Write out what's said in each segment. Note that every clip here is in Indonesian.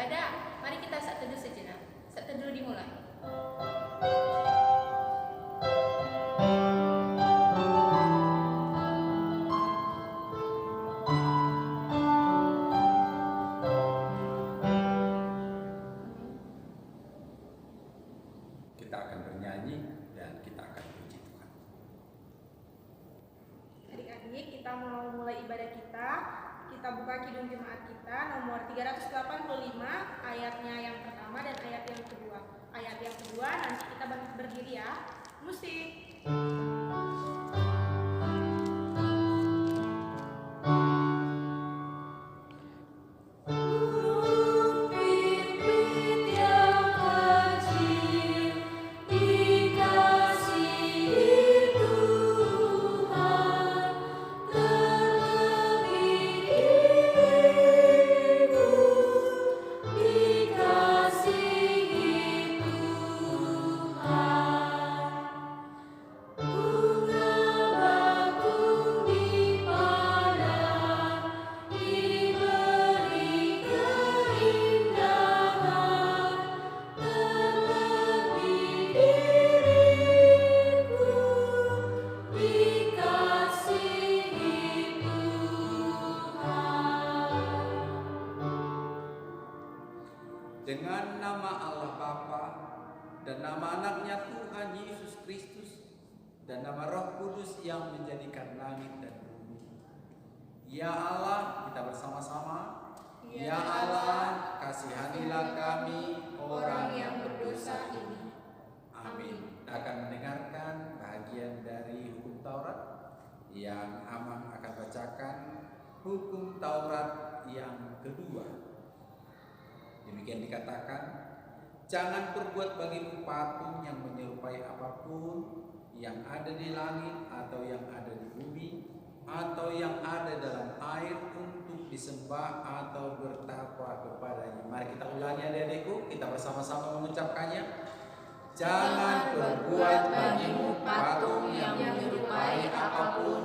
ibadah, mari kita saat teduh sejenak. Saat teduh dimulai. Kita akan bernyanyi dan kita akan puji Tuhan. Adik-adik, kita mau mulai ibadah kita. Kita buka Kidung Jemaat kita nomor 385, ayatnya yang pertama dan ayat yang kedua. Ayat yang kedua nanti kita bangkit berdiri ya. Musik. Dengan nama Allah Bapa dan nama anaknya Tuhan Yesus Kristus dan nama Roh Kudus yang menjadikan langit dan bumi. Ya Allah, kita bersama-sama. Ya Allah, kasihanilah kami orang yang berdosa ini. Amin. Kita akan mendengarkan bagian dari hukum Taurat yang Amang akan bacakan. Hukum Taurat yang kedua. Demikian dikatakan, jangan perbuat bagimu patung yang menyerupai apapun yang ada di langit atau yang ada di bumi atau yang ada dalam air untuk disembah atau bertakwa kepadanya. Mari kita ulangi adik-adikku, kita bersama-sama mengucapkannya. Jangan perbuat bagimu patung yang menyerupai apapun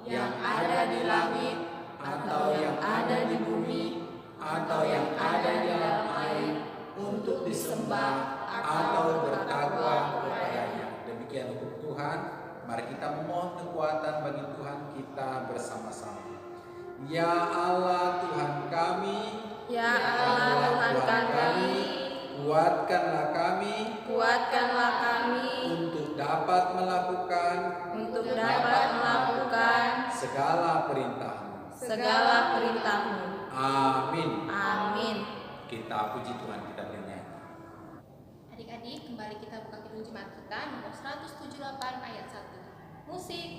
yang ada di langit atau yang ada di bumi atau yang ada di dalam air untuk disembah atau bertakwa kepadanya. Demikian hukum Tuhan. Mari kita memohon kekuatan bagi Tuhan kita bersama-sama. Ya Allah Tuhan kami, Ya Allah Tuhan kami, kuatkanlah kami untuk dapat melakukan segala perintah-Mu. Amin. Amin. Kita puji Tuhan, kita bernyanyi. Adik-adik, kembali kita buka Kidung Jemaat kita nomor 178 ayat 1. Musik.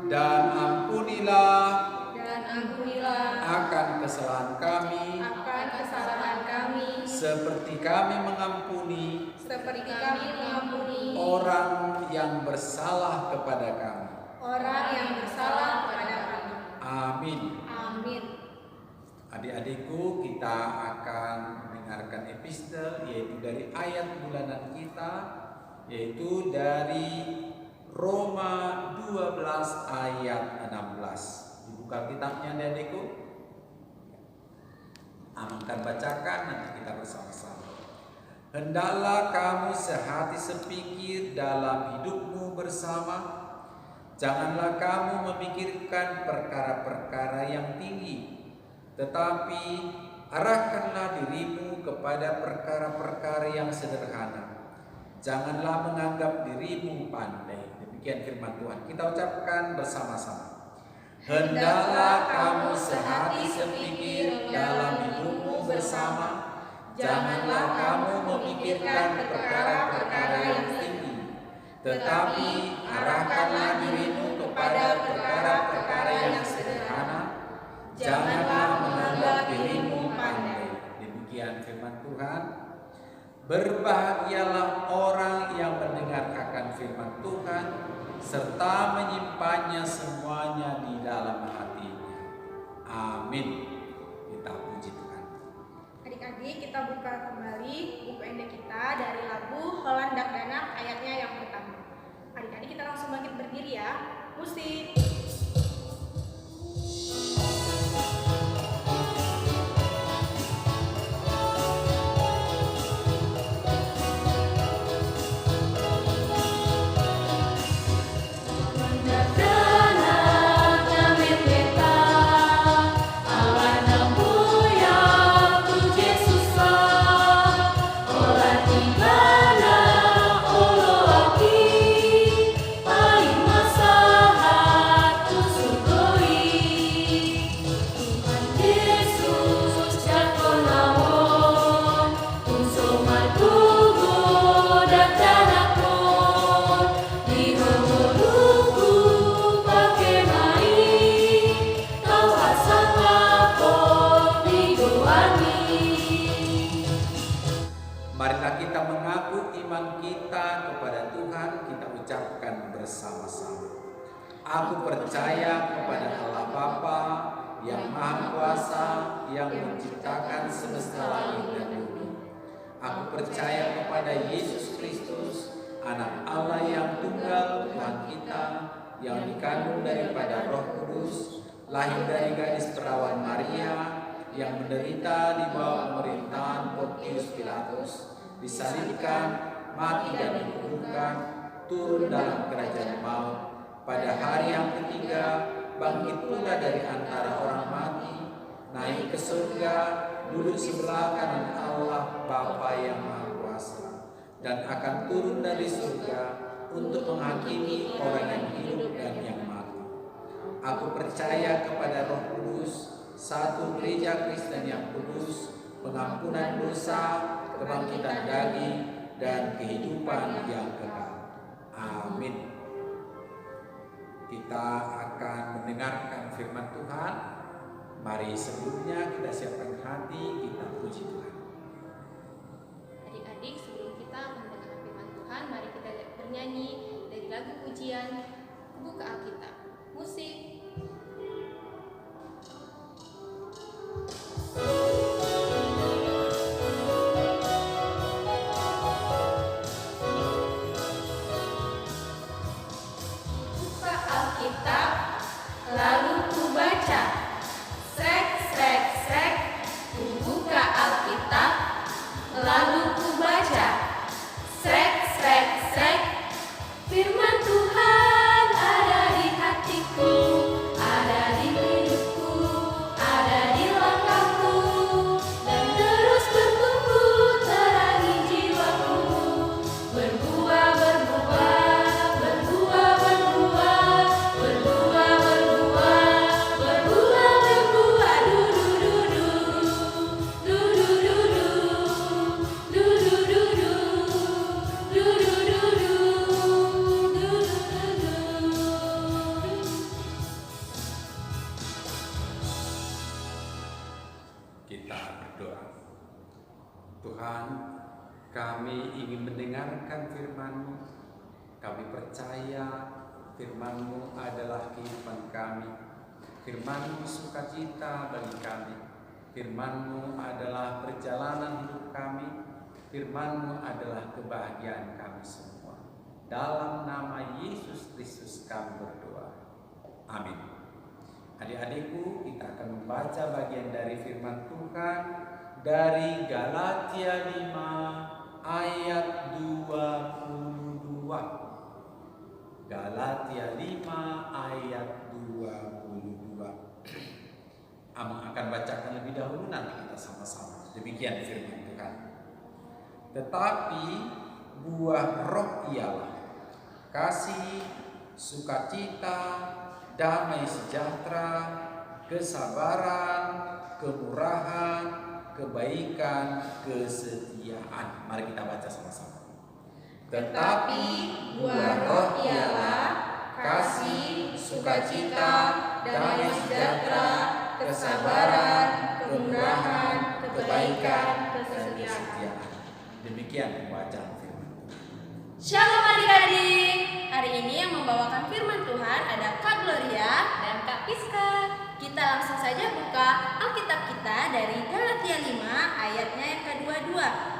Dan ampunilah akan kesalahan kami seperti kami mengampuni orang yang bersalah kepada kami. Amin. Amin. Adik-adikku, kita akan mendengarkan epistel yaitu dari ayat bulanan kita, yaitu dari Roma 12 ayat 16. Dibuka kitabnya adik-adikku. Akan bacakan, nanti kita bersama-sama. Hendaklah kamu sehati sepikir dalam hidupmu bersama. Janganlah kamu memikirkan perkara-perkara yang tinggi, tetapi arahkanlah dirimu kepada perkara-perkara yang sederhana. Janganlah menganggap dirimu pandai. Demikian firman Tuhan. Kita ucapkan bersama-sama. Hendaklah kamu sehati sepikir dalam hidupmu bersama. Janganlah kamu memikirkan perkara-perkara yang tinggi, tetapi arahkanlah dirimu kepada perkara-perkara yang sederhana. Janganlah menganggap dirimu pandai. Demikian firman Tuhan. Berbahagialah orang yang mendengar akan firman Tuhan serta menyimpannya semuanya di dalam hatinya. Amin. Kita puji Tuhan. Adik-adik, kita buka kembali buku ende kita dari lagu Holland Dak Danak ayatnya yang pertama. Adik-adik, kita langsung bangkit berdiri ya. Musik. Marilah kita mengaku iman kita kepada Tuhan, kita ucapkan bersama-sama. Aku percaya kepada Allah Bapa yang Maha Kuasa, yang menciptakan semesta langit dan bumi. Aku percaya kepada Yesus Kristus, Anak Allah yang tunggal, Tuhan kita, yang dikandung daripada Roh Kudus, lahir dari gadis perawan Maria, yang menderita di bawah pemerintahan Pontius Pilatus, disalibkan, mati dan dikuburkan, turun dalam kerajaan maut, pada hari yang ketiga bangkit pula dari antara orang mati, naik ke surga, duduk sebelah kanan Allah Bapa yang Maha Kuasa, dan akan turun dari surga untuk menghakimi orang yang hidup dan yang mati. Aku percaya kepada Roh Kudus, satu gereja Kristen yang kudus, pengampunan dosa, kebangkitan daging, dan kehidupan yang kekal. Amin. Kita akan mendengarkan firman Tuhan. Mari sebelumnya kita siapkan hati, kita puji Tuhan. Adik-adik, sebelum kita mendengarkan firman Tuhan, mari kita bernyanyi dari lagu pujian Buka Alkitab. Musik. Buka Alkitab, lalu ku baca. Srek, srek, srek. Ku buka Alkitab, lalu ku baca. Srek, srek, srek. Firman Tuhan ada di hatiku, ada di hidupku, ada di langkahku, dan terus bertumbuh terangi jiwaku. Berbuah, berbuah, berbuah, berbuah, berbuah, berbuah, berbuah, berbuah. Du du du du, du du du du, du du du du, du du du du. Kita berdoa. Tuhan, kami ingin mendengarkan firman-Mu. Kami percaya firman-Mu adalah kehidupan kami. Firman-Mu sukacita bagi kami. Firman-Mu adalah perjalanan hidup kami. Firman-Mu adalah kebahagiaan kami semua. Dalam nama Yesus Kristus kami berdoa. Amin. Adik-adikku, kita akan membaca bagian dari firman Tuhan dari Galatia 5 ayat 22. Galatia 5 ayat 22. Amang akan bacakan lebih dahulu, nanti kita sama-sama. Demikian firman Tuhan. Tetapi buah roh ialah kasih, sukacita, damai sejahtera, kesabaran, kemurahan, kebaikan, kesetiaan. Mari kita baca sama-sama. Tetapi buah roh ialah kasih, sukacita, damai sejahtera, kesabaran, kemurahan, kebaikan, kesetiaan. Demikian pembacaan firman Tuhan. Shalom adik-adik. Hari ini yang membawakan firman Tuhan ada Kak Gloria Dan Kak Piska. Kita langsung saja buka Alkitab kita dari Galatia 5 ayatnya yang ke-22.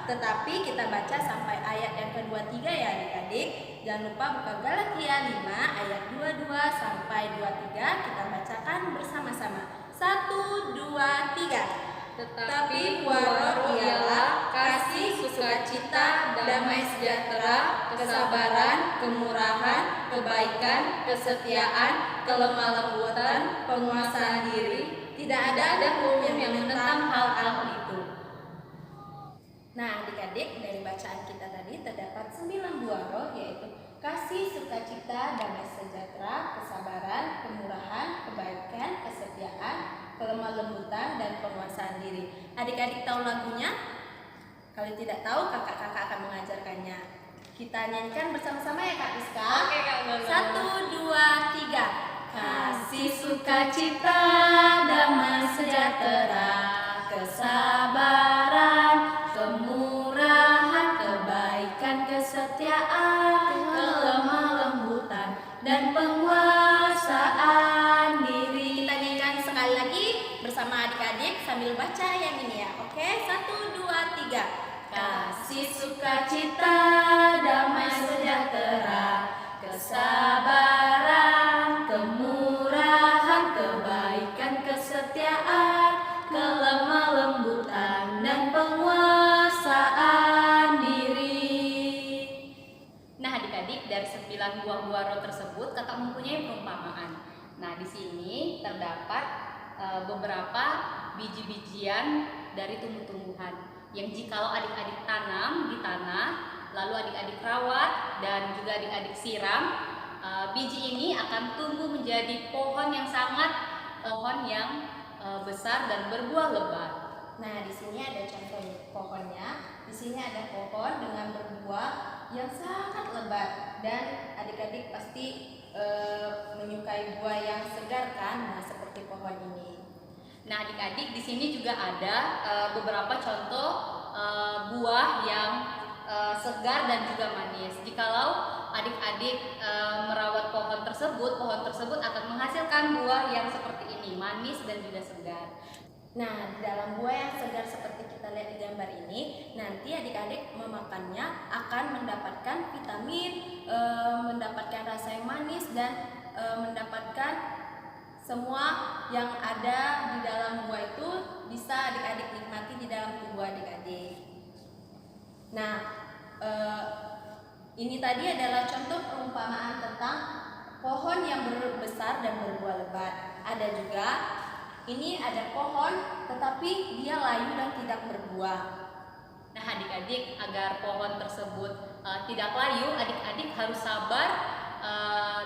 Tetapi kita baca sampai ayat yang ke-23 ya adik-adik. Jangan lupa buka Galatia 5 ayat 22 sampai 23. Kita bacakan bersama-sama. 1, 2, 3. Tetapi buah roh ialah kasih, sukacita, damai sejahtera, kesabaran, kemurahan, kebaikan, kesetiaan, kelemah lembutan, penguasaan diri. Tidak ada hukum yang menentang hal-hal itu. Nah, adik-adik, dari bacaan kita tadi terdapat 9 buah roh, yaitu kasih, sukacita, damai sejahtera, kesabaran, kemurahan, kebaikan, kesetiaan, kelemah lembutan, dan penguasaan diri. Adik-adik tahu lagunya? Kalau tidak tahu, kakak-kakak akan mengajarkannya. Kita nyanyikan bersama-sama ya Kak Rizka. Oke, Kak Gloria. 1, 2, 3. Kasih, sukacita, damai sejahtera, kesabaran, kemurahan, kebaikan, kesetiaan, kelemah lembutan, dan penguasaan diri. Kita nyanyikan sekali lagi bersama adik-adik sambil baca yang ini ya. Oke, 1, 2, 3. Kasih, sukacita, damai sejahtera, kesabaran, kemurahan, kebaikan, kesetiaan, kelemah lembutan, dan penguasaan diri. Nah, adik-adik, dari 9 buah roh tersebut kakak mempunyai perumpamaan. Nah, di sini terdapat beberapa biji-bijian dari tumbuh-tumbuhan yang jikalau adik-adik tanam di tanah, lalu adik-adik rawat dan juga adik-adik siram, biji ini akan tumbuh menjadi pohon yang besar dan berbuah lebat. Nah, di sini ada contoh pohonnya. Di sini ada pohon dengan berbuah yang sangat lebat dan adik-adik pasti menyukai buah yang segar kan? Nah, seperti pohon ini. Nah, adik-adik, di sini juga ada beberapa contoh buah yang segar dan juga manis. Jikalau adik-adik merawat pohon tersebut akan menghasilkan buah yang seperti ini, manis dan juga segar. Nah, dalam buah yang segar seperti kita lihat di gambar ini, nanti adik-adik memakannya akan mendapatkan vitamin, mendapatkan rasa yang manis dan mendapatkan semua yang ada di dalam buah itu bisa adik-adik nikmati di dalam tubuh adik-adik. Nah, ini tadi adalah contoh perumpamaan tentang pohon yang besar dan berbuah lebat. Ada juga, ini ada pohon tetapi dia layu dan tidak berbuah. Nah, adik-adik, agar pohon tersebut tidak layu, adik-adik harus sabar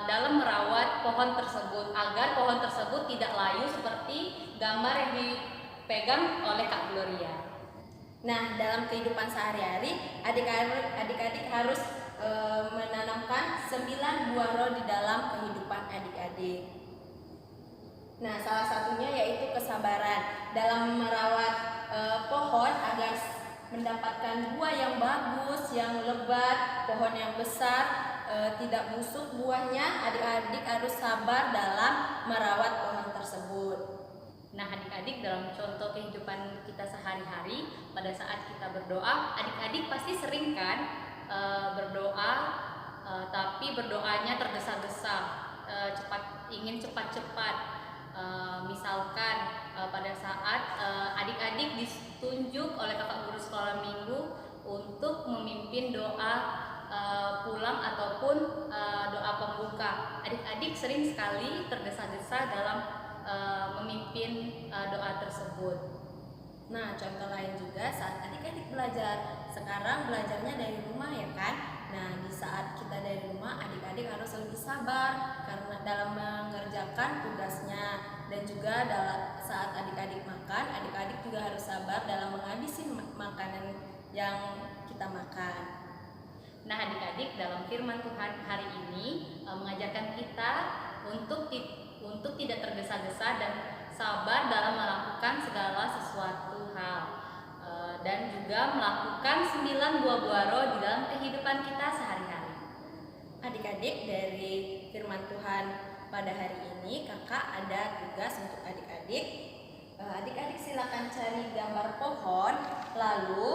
dalam merawat pohon tersebut agar pohon tersebut tidak layu seperti gambar yang dipegang oleh Kak Gloria. Nah, dalam kehidupan sehari-hari adik-adik harus menanamkan 9 buah roh di dalam kehidupan adik-adik. Nah, salah satunya yaitu kesabaran dalam merawat pohon agar mendapatkan buah yang bagus, yang lebat, pohon yang besar, tidak busuk buahnya, adik-adik harus sabar dalam merawat pohon tersebut. Nah, adik-adik, dalam contoh kehidupan kita sehari-hari, pada saat kita berdoa, adik-adik pasti sering kan berdoa, tapi berdoanya tergesa-gesa, ingin cepat-cepat. Misalkan pada saat adik-adik ditunjuk oleh kakak guru sekolah minggu untuk memimpin doa pulang ataupun doa pembuka, adik-adik sering sekali tergesa-gesa dalam memimpin doa tersebut. Nah, contoh lain juga saat adik-adik belajar. Sekarang belajarnya dari rumah ya kan? Nah, di saat kita dari rumah, adik-adik harus lebih sabar karena dalam mengerjakan tugasnya, dan juga saat adik-adik makan, adik-adik juga harus sabar dalam menghabisi makanan yang kita makan. Nah, adik-adik, dalam firman Tuhan hari ini mengajarkan kita untuk tidak tergesa-gesa dan sabar dalam melakukan segala sesuatu hal, dan juga melakukan 9 buah roh di dalam kehidupan kita sehari-hari. Adik-adik, dari firman Tuhan pada hari ini kakak ada tugas untuk adik-adik. Adik-adik silakan cari gambar pohon, lalu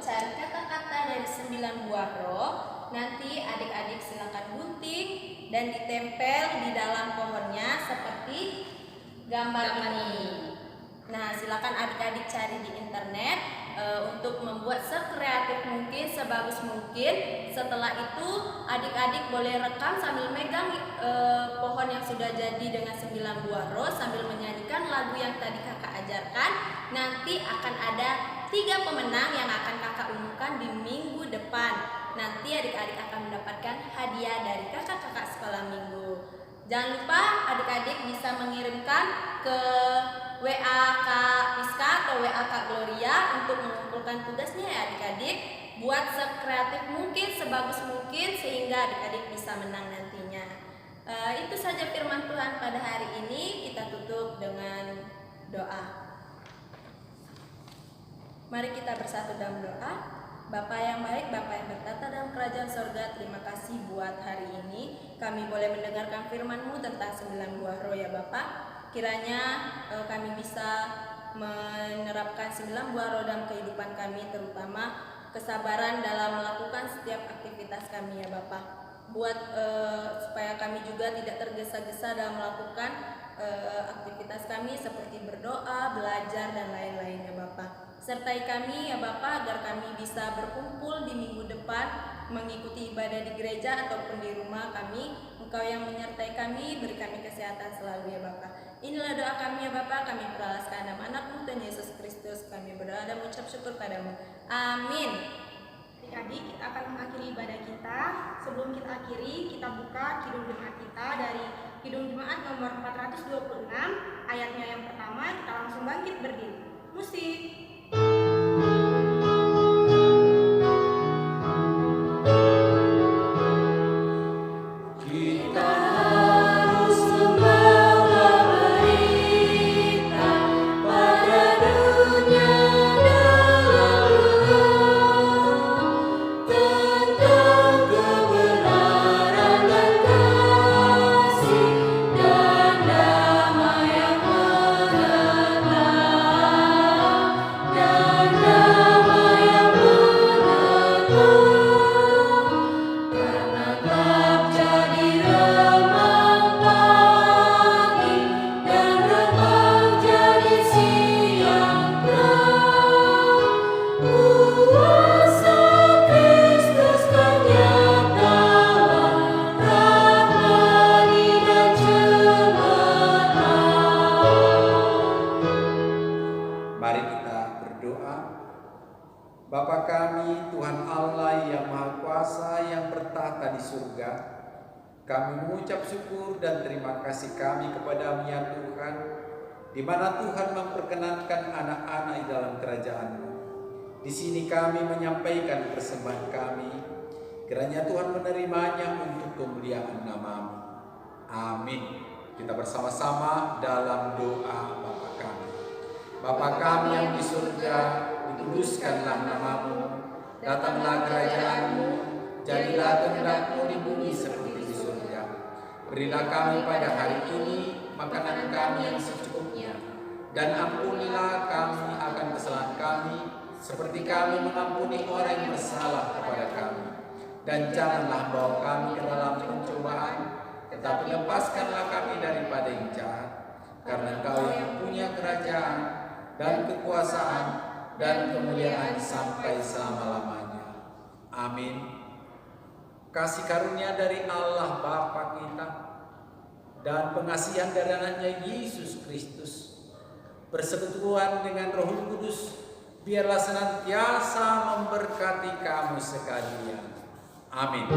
cari kata-kata dari 9 buah roh. Nanti adik-adik silakan gunting dan ditempel di dalam pohonnya seperti gambar ini. Nah, silakan adik-adik cari di internet untuk membuat sekreatif mungkin, sebagus mungkin. Setelah itu adik-adik boleh rekam sambil megang pohon yang sudah jadi dengan 9 buah roh sambil menyanyikan lagu yang tadi kakak ajarkan. Nanti akan ada 3 pemenang yang akan kakak umumkan di minggu depan. Nanti adik-adik akan mendapatkan hadiah dari kakak-kakak sekolah minggu. Jangan lupa adik-adik bisa mengirimkan ke WA Kak Iska atau WA Kak Gloria untuk mengumpulkan tugasnya ya adik-adik. Buat sekreatif mungkin, sebagus mungkin, sehingga adik-adik bisa menang nantinya. Itu saja firman Tuhan pada hari ini. Kita tutup dengan doa. Mari kita bersatu dalam doa. Bapa yang baik, Bapa yang bertata dalam kerajaan sorga, terima kasih buat hari ini kami boleh mendengarkan firman-Mu tentang 9 buah roh ya Bapa. Kiranya kami bisa menerapkan 9 buah roh dalam kehidupan kami, terutama kesabaran dalam melakukan setiap aktivitas kami ya Bapa. Buat supaya kami juga tidak tergesa-gesa dalam melakukan aktivitas kami seperti berdoa, belajar, dan lain-lainnya Bapa. Sertai kami ya Bapa agar kami bisa berkumpul di minggu depan mengikuti ibadah di gereja ataupun di rumah kami. Engkau yang menyertai kami, beri kami kesehatan selalu ya Bapa. Inilah doa kami ya Bapa, kami beralaskan nama anak-Mu Tuhan Yesus Kristus. Kami berdoa dan mengucap syukur padamu. Amin. Adik-adik, kita akan mengakhiri ibadah kita. Sebelum kita akhiri, kita buka Kidung Jemaat kita dari Kidung Jemaat nomor 426, ayatnya yang pertama. Kita langsung bangkit berdiri. Musik. Bapa kami, Tuhan Allah yang Maha Kuasa yang bertahta di surga, kami mengucap syukur dan terima kasih kami kepada-Mu ya Tuhan, di mana Tuhan memperkenankan anak-anak di dalam kerajaan-Mu. Di sini kami menyampaikan persembahan kami, kiranya Tuhan menerimanya untuk kemuliaan nama-Mu. Amin. Kita bersama-sama dalam doa Bapa kami. Bapa kami yang di surga, dikuduskanlah namamu, datanglah kerajaanmu, jadilah kehendak-Mu di bumi seperti di surga. Berilah kami pada hari ini makanan kami yang secukupnya, dan ampunilah kami akan kesalahan kami, seperti kami mengampuni orang yang bersalah kepada kami. Dan janganlah bawa kami ke dalam pencobaan, tetapi lepaskanlah kami daripada yang jahat. Karena Engkau yang punya kerajaan dan kekuasaan dan kemuliaan sampai selama-lamanya. Amin. Kasih karunia dari Allah Bapa kita dan pengasihan dari anaknya Yesus Kristus, persekutuan dengan Roh Kudus, biarlah senantiasa memberkati kamu sekalian. Amin.